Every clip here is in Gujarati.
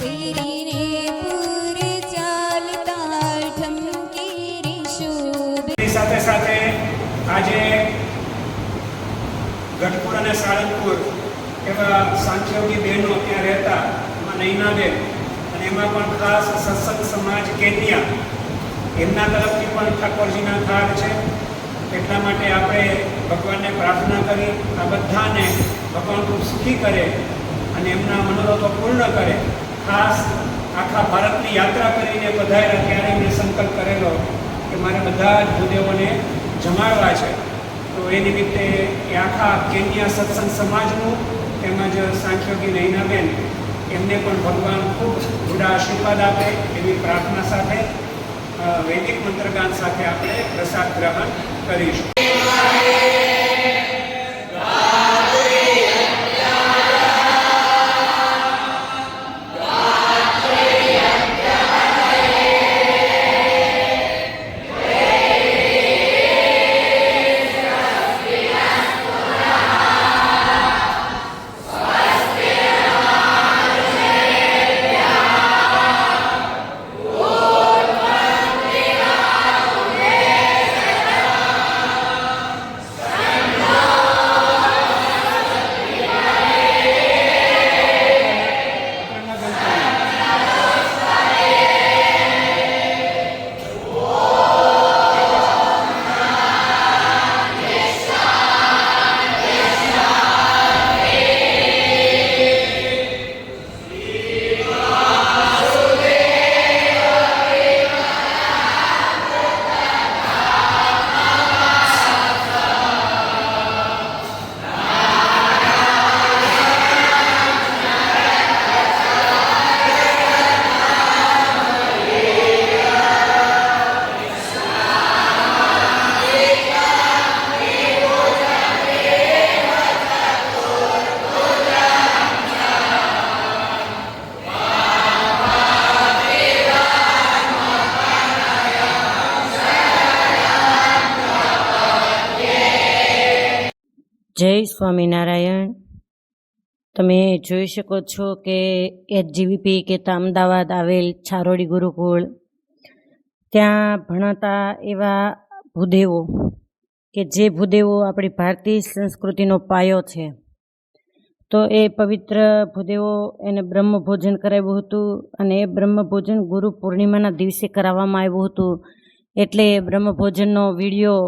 કરીને પૂર ચાલતા ઠમકી રે શોભે. સાથે સાથે આજે ગઢપુર અને સાળંગપુર એવા સાંખ્યોગી બહેનો ત્યાં રહેતા એમાં નૈનાબેન અને એમાં પણ ખાસ સત્સંગ સમાજ કેન્યા એમના તરફથી પણ ઠાકોરજીના થાળ છે. એટલા માટે આપણે ભગવાનને પ્રાર્થના કરી આ બધાને ભગવાન ખૂબ સુખી કરે અને એમના મનોરથો પૂર્ણ કરે. ખાસ આખા ભારતની યાત્રા કરીને પધાર્યા ત્યારે મેં સંકલ્પ કરેલો કે મારે બધા જ ભૂદેવોને જમાડવા છે. તો એ નિમિત્તે એ આખા કેન્યા સત્સંગ સમાજનું તેમજ સાંખ્યોગી નૈનાબેન એમને પણ ભગવાન ખૂબ ગુડા આશીર્વાદ આપે એવી પ્રાર્થના સાથે વૈદિક મંત્રગાન સાથે આપણે પ્રસાદ ગ્રહણ કરીશું. જય સ્વામિનારાયણ. તમે જોઈ શકો છો કે HGVP કે અમદાવાદ આવેલ છારોડી ગુરુકુળ ત્યાં ભણાતા એવા ભૂદેવો કે જે ભૂદેવો આપણી ભારતીય સંસ્કૃતિનો પાયો છે. તો એ પવિત્ર ભૂદેવો એને બ્રહ્મભોજન કરાવ્યું હતું અને એ બ્રહ્મભોજન ગુરુ પૂર્ણિમાના દિવસે કરાવવામાં આવ્યું હતું. એટલે બ્રહ્મભોજનનો વિડીયો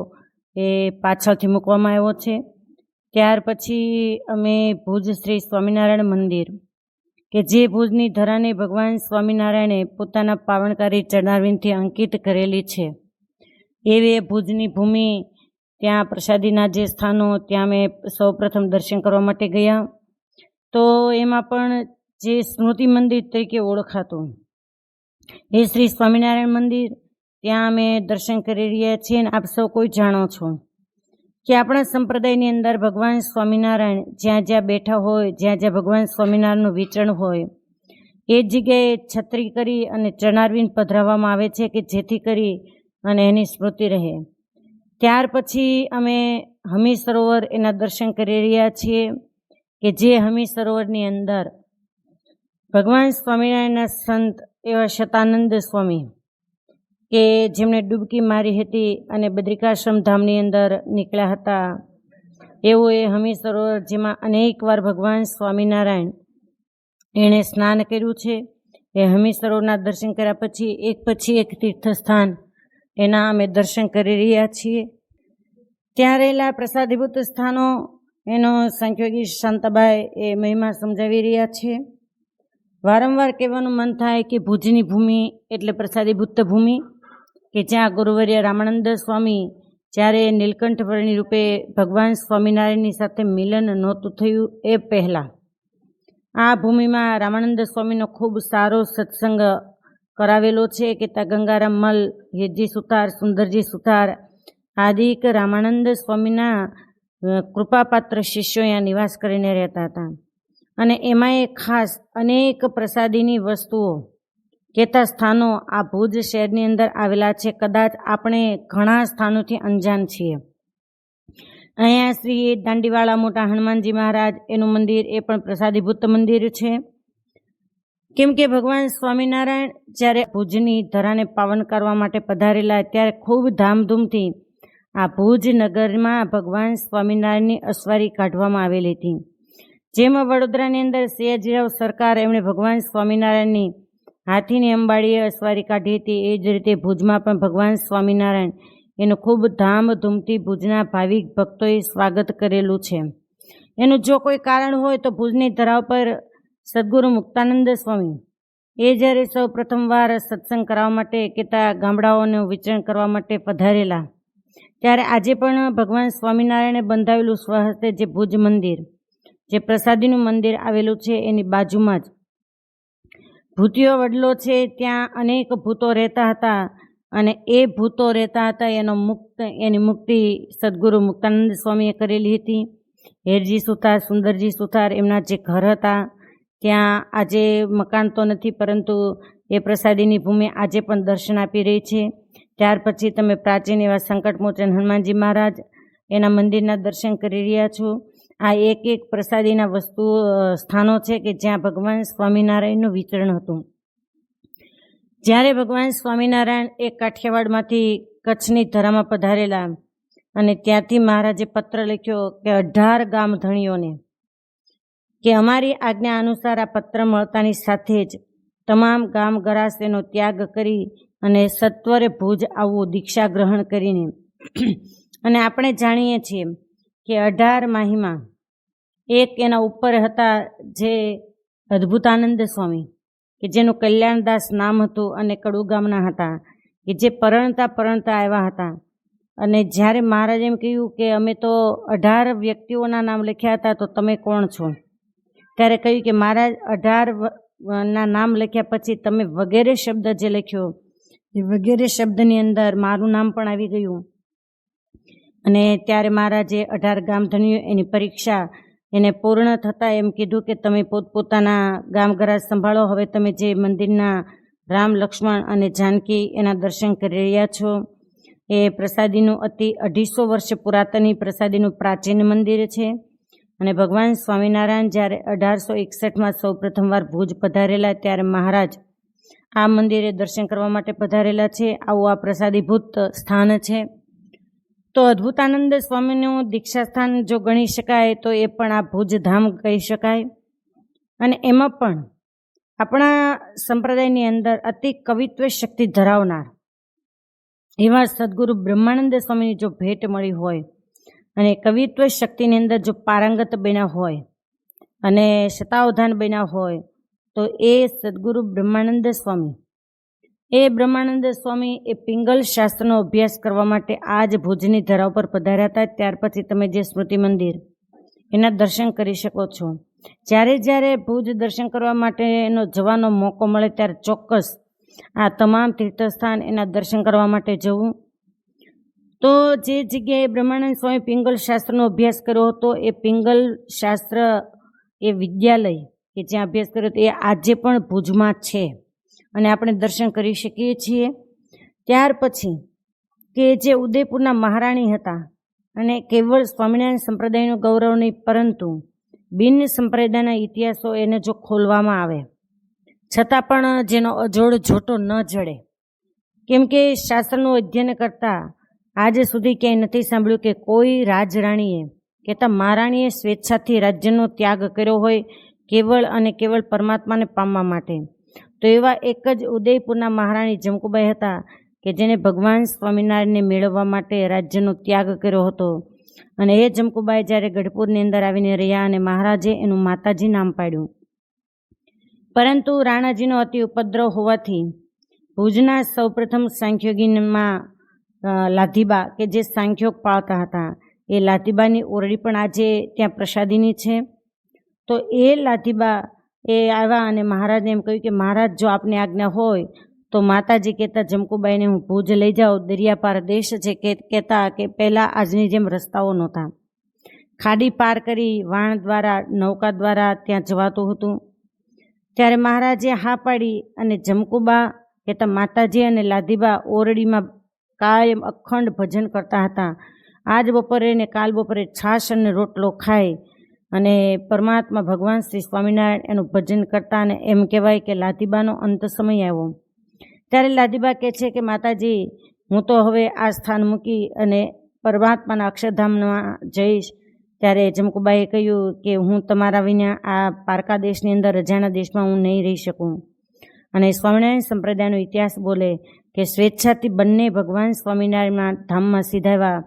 એ પાછળથી મૂકવામાં આવ્યો છે. ત્યાર પછી અમે ભુજ શ્રી સ્વામિનારાયણ મંદિર કે જે ભુજની ધરાને ભગવાન સ્વામિનારાયણે પોતાના પાવનકારી ચરણારવિંદથી અંકિત કરેલી છે એવી ભુજની ભૂમિ, ત્યાં પ્રસાદીના જે સ્થાનો ત્યાં અમે સૌપ્રથમ દર્શન કરવા માટે ગયા. તો એમાં પણ જે સ્મૃતિ મંદિર તરીકે ઓળખાતું એ શ્રી સ્વામિનારાયણ મંદિર, ત્યાં અમે દર્શન કરી રહ્યા છીએ. અને આપ સૌ કોઈ જાણો છો કે આપણા સંપ્રદાયની અંદર ભગવાન સ્વામિનારાયણ જ્યાં જ્યાં બેઠા હોય, જ્યાં જ્યાં ભગવાન સ્વામિનારાયણનું વિચરણ હોય એ જગ્યાએ છત્રી કરી અને ચરણારવિંદ પધરાવવામાં આવે છે કે જેથી કરી અને એની સ્મૃતિ રહે. ત્યાર પછી અમે હમી સરોવર એના દર્શન કરી રહ્યા છીએ કે જે હમી સરોવરની અંદર ભગવાન સ્વામિનારાયણના સંત એવા શતાનંદ સ્વામી કે જેમણે ડૂબકી મારી હતી અને બદ્રિકાશ્રમ ધામની અંદર નીકળ્યા હતા, એવું એ હમી સરોવર જેમાં અનેક વાર ભગવાન સ્વામિનારાયણ એણે સ્નાન કર્યું છે. એ હમી સરોવરના દર્શન કર્યા પછી એક તીર્થસ્થાન એના અમે દર્શન કરી રહ્યા છીએ. ત્યાં રહેલા પ્રસાદીભૂત સ્થાનો એનો સાંખ્યોગી શાંતાબાઈ એ મહિમા સમજાવી રહ્યા છે. વારંવાર કહેવાનું મન થાય કે ભુજની ભૂમિ એટલે પ્રસાદીભૂત ભૂમિ કે જ્યાં ગુરુવર્ય રામાનંદ સ્વામી જ્યારે નીલકંઠવર્ણી રૂપે ભગવાન સ્વામિનારાયણની સાથે મિલન નહોતું થયું એ પહેલાં આ ભૂમિમાં રામાનંદ સ્વામીનો ખૂબ સારો સત્સંગ કરાવેલો છે કે ત્યાં ગંગારામ મલ, હેજી સુતાર, સુંદરજી સુતાર આદિક રામાનંદ સ્વામીના કૃપાપાત્ર શિષ્યો અહીંયા નિવાસ કરીને રહેતા હતા. અને એમાં એ ખાસ અનેક પ્રસાદીની વસ્તુઓ કહેતા સ્થાનો આ ભુજ શહેરની અંદર આવેલા છે. કદાચ આપણે ઘણા સ્થાનોથી અંજાન છીએ. અહીંયા શ્રી દાંડીવાળા મોટા હનુમાનજી મહારાજ એનું મંદિર એ પણ પ્રસાદીભૂત મંદિર છે. કેમ કે ભગવાન સ્વામિનારાયણ જ્યારે ભુજની ધરાને પાવન કરવા માટે પધારેલા ત્યારે ખૂબ ધામધૂમથી આ ભુજ નગરમાં ભગવાન સ્વામિનારાયણની અસવારી કાઢવામાં આવેલી હતી. જેમાં વડોદરાની અંદર સયાજીરાવ સરકાર એમણે ભગવાન સ્વામિનારાયણની હાથીની અંબાડીએ અસવારી કાઢી હતી. એ જ રીતે ભુજમાં પણ ભગવાન સ્વામિનારાયણ એનું ખૂબ ધામધૂમથી ભુજના ભાવિક ભક્તોએ સ્વાગત કરેલું છે. એનું જો કોઈ કારણ હોય તો ભુજની ધરા પર સદગુરુ મુક્તાનંદ સ્વામી એ જ્યારે સૌ પ્રથમવાર સત્સંગ કરવા માટે કેતા ગામડાઓનું વિચરણ કરવા માટે પધારેલા ત્યારે આજે પણ ભગવાન સ્વામિનારાયણે બંધાવેલું સ્વહસ્તે જે ભુજ મંદિર, જે પ્રસાદીનું મંદિર આવેલું છે એની બાજુમાં જ ભૂતિયો વડલો છે. ત્યાં અનેક ભૂતો રહેતા હતા અને એ ભૂતો રહેતા હતા એની મુક્તિ સદગુરુ મુક્તાનંદ સ્વામીએ કરેલી હતી. હેરજી સુથાર, સુંદરજી સુથાર એમના જે ઘર હતા ત્યાં આજે મકાન તો નથી, પરંતુ એ પ્રસાદીની ભૂમિ આજે પણ દર્શન આપી રહી છે. ત્યાર પછી તમે પ્રાચીન એવા સંકટમોચન હનુમાનજી મહારાજ એના મંદિરના દર્શન કરી રહ્યા છો. આ એક એક પ્રસાદીના સ્થાનો છે કે જ્યાં ભગવાન સ્વામિનારાયણનું વિચરણ હતું. જ્યારે ભગવાન સ્વામિનારાયણ એક કાઠિયાવાડમાંથી કચ્છની ધરામાં પધારેલા અને ત્યાંથી મહારાજે પત્ર લખ્યો કે 18 ગામ ધણીઓને કે અમારી આજ્ઞા અનુસાર આ પત્ર મળતાની સાથે જ તમામ ગામ ગરાસ તેનો ત્યાગ કરી અને સત્વરે ભુજ આવવું દીક્ષા ગ્રહણ કરીને. અને આપણે જાણીએ છીએ કે 18 માહીમાં એક એના ઉપર હતા જે અદ્ભુતાનંદ સ્વામી કે જેનું કલ્યાણદાસ નામ હતું અને કડુ ગામના હતા કે જે પરણતા આવ્યા હતા. અને જ્યારે મહારાજે એમ કહ્યું કે અમે તો 18 વ્યક્તિઓના નામ લખ્યા હતા, તો તમે કોણ છો? ત્યારે કહ્યું કે મહારાજ 18ના નામ લખ્યા પછી તમે વગેરે શબ્દ જે લખ્યો એ વગેરે શબ્દની અંદર મારું નામ પણ આવી ગયું. અને ત્યારે મહારાજે 18 ગામધણીઓ એની પરીક્ષા એને પૂર્ણ થતાં એમ કીધું કે તમે પોતપોતાના ગામ ગરાજ સંભાળો. હવે તમે જે મંદિરના રામ, લક્ષ્મણ અને જાનકી એના દર્શન કરી રહ્યા છો એ પ્રસાદીનું 250 વર્ષ પુરાતની પ્રસાદીનું પ્રાચીન મંદિર છે. અને ભગવાન સ્વામિનારાયણ જ્યારે 1861માં સૌ પ્રથમવાર ભુજ પધારેલા ત્યારે મહારાજ આ મંદિરે દર્શન કરવા માટે પધારેલા છે. આવું આ પ્રસાદીભૂત સ્થાન છે. તો અદ્ભુતાનંદ સ્વામીનું દીક્ષા સ્થાન જો ગણી શકાય તો એ પણ આ ભુજ ધામ કહી શકાય. અને એમાં પણ આપણા સંપ્રદાયની અંદર અતિ કવિત્વ શક્તિ ધરાવનાર એવા સદગુરુ બ્રહ્માનંદ સ્વામીની જો ભેટ મળી હોય અને કવિત્વ શક્તિની અંદર જો પારંગત બન્યા હોય અને શતાવધાન બન્યા હોય તો એ સદગુરુ બ્રહ્માનંદ સ્વામી એ પિંગલ શાસ્ત્રનો અભ્યાસ કરવા માટે આ જ ભુજની ધરા ઉપર પધાર્યા હતા. ત્યાર પછી તમે જે સ્મૃતિ મંદિર એના દર્શન કરી શકો છો. જ્યારે ભુજ દર્શન કરવા માટેનો જવાનો મોકો મળે ત્યારે ચોક્કસ આ તમામ તીર્થસ્થાન એના દર્શન કરવા માટે જવું. તો જે જગ્યાએ બ્રહ્માનંદ સ્વામી પિંગલ શાસ્ત્રનો અભ્યાસ કર્યો હતો એ પિંગલ શાસ્ત્ર એ વિદ્યાલય કે જ્યાં અભ્યાસ કર્યો હતો એ આજે પણ ભુજમાં છે અને આપણે દર્શન કરી શકીએ છીએ. ત્યાર પછી કે જે ઉદયપુરના મહારાણી હતા અને કેવળ સ્વામિનારાયણ સંપ્રદાયનું ગૌરવ નહીં પરંતુ બિન સંપ્રદાયના ઇતિહાસો એને જો ખોલવામાં આવે છતાં પણ જેનો અજોડ જોટો ન જડે. કેમ કે શાસ્ત્રનું અધ્યયન કરતાં આજ સુધી ક્યાંય નથી સાંભળ્યું કે કોઈ રાજરાણીએ કહેતા મહારાણીએ સ્વેચ્છાથી રાજ્યનો ત્યાગ કર્યો હોય કેવળ અને કેવળ પરમાત્માને પામવા માટે. તો એવા એક જ ઉદયપુરના મહારાણી જમકુબાઈ હતા કે જેને ભગવાન સ્વામિનારાયણને મેળવવા માટે રાજ્યનો ત્યાગ કર્યો હતો. અને એ જમકુબાઈ જ્યારે ગઢપુરની અંદર આવીને રહ્યા અને મહારાજે એનું માતાજી નામ પાડ્યું. પરંતુ રાણાજીનો અતિ ઉપદ્રવ હોવાથી ભુજના સૌપ્રથમ સાંખ્યોગીમાં લાધીબા કે જે સાંખ્યોગ પાળતા હતા એ લાધીબાની ઓરડી પણ આજે ત્યાં પ્રસાદીની છે. તો એ લાધીબા એ આવ્યા અને મહારાજને એમ કહ્યું કે મહારાજ જો આપને આજ્ઞા હોય તો માતાજી કહેતા જમકુબાઈને હું ભુજ લઈ જાઉં. દરિયાપાર દેશ છે કહેતા કે પહેલાં આજની જેમ રસ્તાઓ નહોતા, ખાડી પાર કરી વાણ દ્વારા નૌકા દ્વારા ત્યાં જવાતું હતું. ત્યારે મહારાજે હા પાડી અને જમકુબા કહેતા માતાજી અને લાધીબા ઓરડીમાં કાયમ અખંડ ભજન કરતા હતા. આજ બપોરે ને કાલ બપોરે છાશ અને રોટલો ખાય અને પરમાત્મા ભગવાન શ્રી સ્વામિનારાયણ એનું ભજન કરતા, અને એમ કહેવાય કે લાધીબાનો અંત સમય આવ્યો. ત્યારે લાધીબા કહે છે કે માતાજી, હું તો હવે આ સ્થાન મૂકી અને પરમાત્માના અક્ષરધામમાં જઈશ. ત્યારે જમકુબાઈએ કહ્યું કે હું તમારા વિના આ પારકા દેશની અંદર, અજાણા દેશમાં હું નહીં રહી શકું. અને સ્વામિનારાયણ સંપ્રદાયનો ઇતિહાસ બોલે કે સ્વેચ્છાથી બંને ભગવાન સ્વામિનારાયણના ધામમાં સીધાવ્યા.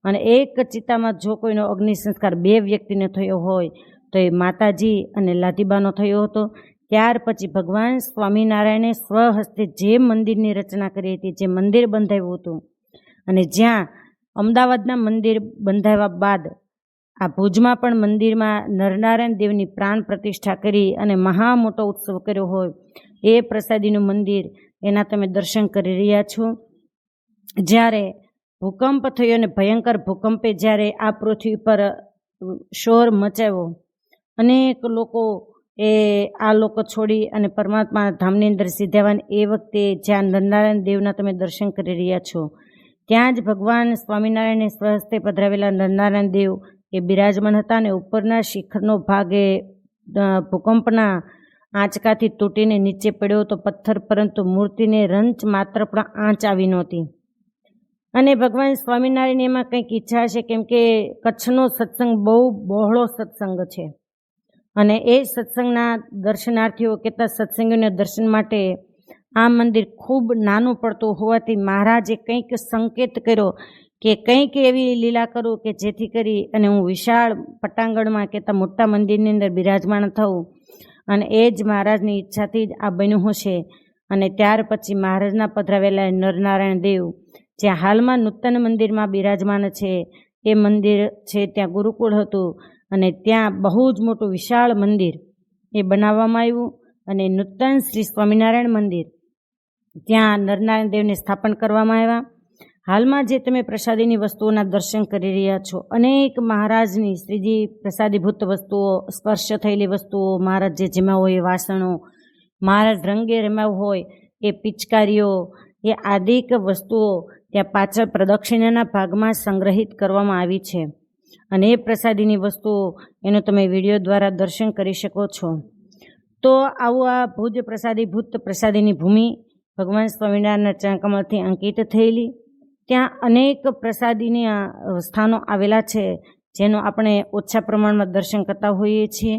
અને એક ચિત્તામાં જો કોઈનો અગ્નિ સંસ્કાર 2 વ્યક્તિને થયો હોય તો એ માતાજી અને લાધીબાનો થયો હતો. ત્યાર પછી ભગવાન સ્વામિનારાયણે સ્વહસ્તે જે મંદિરની રચના કરી હતી, જે મંદિર બંધાવ્યું હતું, અને જ્યાં અમદાવાદના મંદિર બંધાવ્યા બાદ આ ભુજમાં પણ મંદિરમાં નરનારાયણ દેવની પ્રાણ પ્રતિષ્ઠા કરી અને મહા મોટો ઉત્સવ કર્યો હોય એ પ્રસાદીનું મંદિર, એના તમે દર્શન કરી રહ્યા છો. જ્યારે ભૂકંપ થયો અને ભયંકર ભૂકંપે જ્યારે આ પૃથ્વી પર શોર મચાવ્યો, અનેક લોકો આ લોકો છોડી અને પરમાત્મા ધામની અંદર સીધાવાને એ વખતે જ્યાં નરનારાયણ દેવના તમે દર્શન કરી રહ્યા છો, ત્યાં જ ભગવાન સ્વામિનારાયણને સ્વહસ્તે પધરાવેલા નરનારાયણ દેવ એ બિરાજમાન હતા. અને ઉપરના શિખરનો ભાગ એ ભૂકંપના આંચકાથી તૂટીને નીચે પડ્યો હતો પથ્થર, પરંતુ મૂર્તિને રંચ માત્ર પણ આંચ આવી નહોતી. અને ભગવાન સ્વામિનારાયણ એમાં કંઈક ઈચ્છા છે, કેમ કે કચ્છનો સત્સંગ બહુ બહોળો સત્સંગ છે. અને એ સત્સંગના દર્શનાર્થીઓ કહેતા સત્સંગીઓના દર્શન માટે આ મંદિર ખૂબ નાનું પડતું હોવાથી મહારાજે કંઈક સંકેત કર્યો કે કંઈક એવી લીલા કરું કે જેથી કરી અને હું વિશાળ પટાંગણમાં કહેતા મોટા મંદિરની અંદર બિરાજમાન થઉં. અને એ જ મહારાજની ઈચ્છાથી જ આ બન્યું હશે. અને ત્યાર પછી મહારાજના પધરાવેલા નરનારાયણ દેવ જ્યાં હાલમાં નૂતન મંદિરમાં બિરાજમાન છે, એ મંદિર છે ત્યાં ગુરુકુળ હતું, અને ત્યાં બહુ જ મોટું વિશાળ મંદિર એ બનાવવામાં આવ્યું. અને નૂતન શ્રી સ્વામિનારાયણ મંદિર ત્યાં નરનારાયણ દેવને સ્થાપન કરવામાં આવ્યા. હાલમાં જે તમે પ્રસાદીની વસ્તુઓના દર્શન કરી રહ્યા છો, અનેક મહારાજની શ્રીજી પ્રસાદીભૂત વસ્તુઓ, સ્પર્શ થયેલી વસ્તુઓ, મહારાજ જે જમ્યા હોય એ વાસણો, મહારાજ રંગે રમ્યા હોય એ પિચકારીઓ, એ આદિક વસ્તુઓ ત્યાં પાછળ પ્રદક્ષિણાના ભાગમાં સંગ્રહિત કરવામાં આવી છે. અને એ પ્રસાદીની વસ્તુઓ એનું તમે વિડીયો દ્વારા દર્શન કરી શકો છો. તો આવું આ ભુજ પ્રસાદીભૂત પ્રસાદીની ભૂમિ ભગવાન સ્વામિનારાયણના ચરણકમળથી અંકિત થયેલી. ત્યાં અનેક પ્રસાદીના સ્થાનો આવેલા છે, જેનું આપણે ઓછા પ્રમાણમાં દર્શન કરતા હોઈએ છીએ.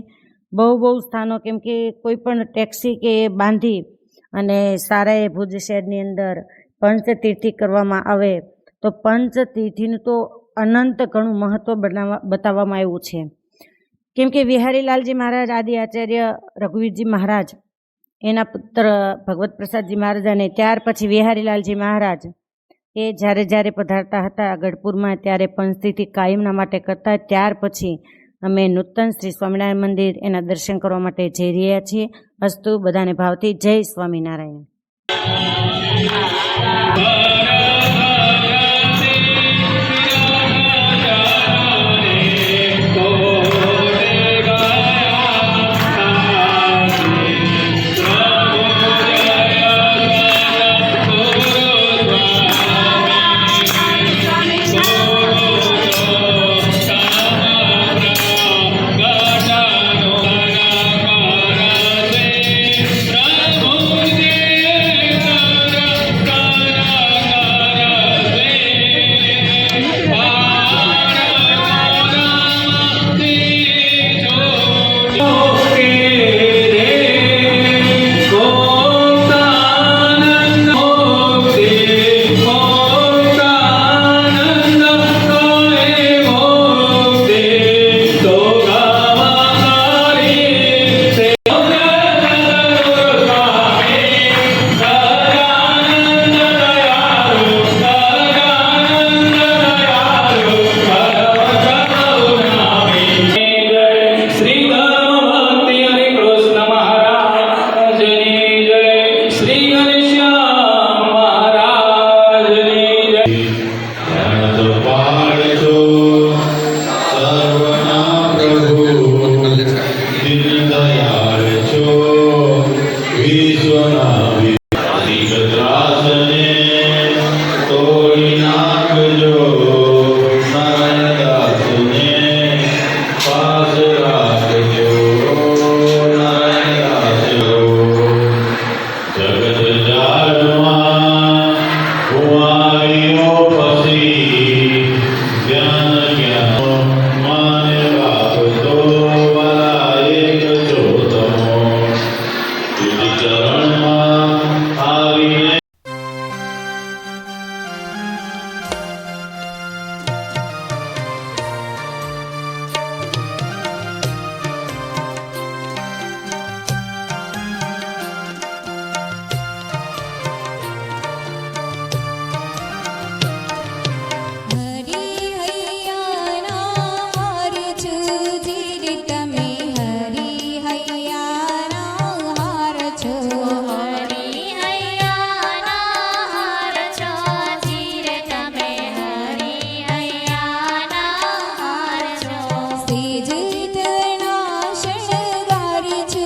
બહુ સ્થાનો, કેમ કે કોઈ પણ ટેક્સી કે બાંધી અને સારા એ ભુજ શહેરની અંદર પંચતીર્થી કરવામાં આવે તો પંચતીર્થીનું તો અનંત ઘણું મહત્ત્વ બતાવવામાં આવ્યું છે. કેમ કે વિહારીલાલજી મહારાજ, આદિ આચાર્ય રઘુવીરજી મહારાજ, એના પુત્ર ભગવત પ્રસાદજી મહારાજ, અને ત્યાર પછી વિહારીલાલજી મહારાજ એ જ્યારે પધારતા હતા ગઢપુરમાં, ત્યારે પંચતીર્થી કાયમના માટે કરતા. ત્યાર પછી અમે નૂતન શ્રી સ્વામિનારાયણ મંદિર એના દર્શન કરવા માટે જઈ રહ્યા છીએ. અસ્તુ, બધાને ભાવથી જય સ્વામિનારાયણ.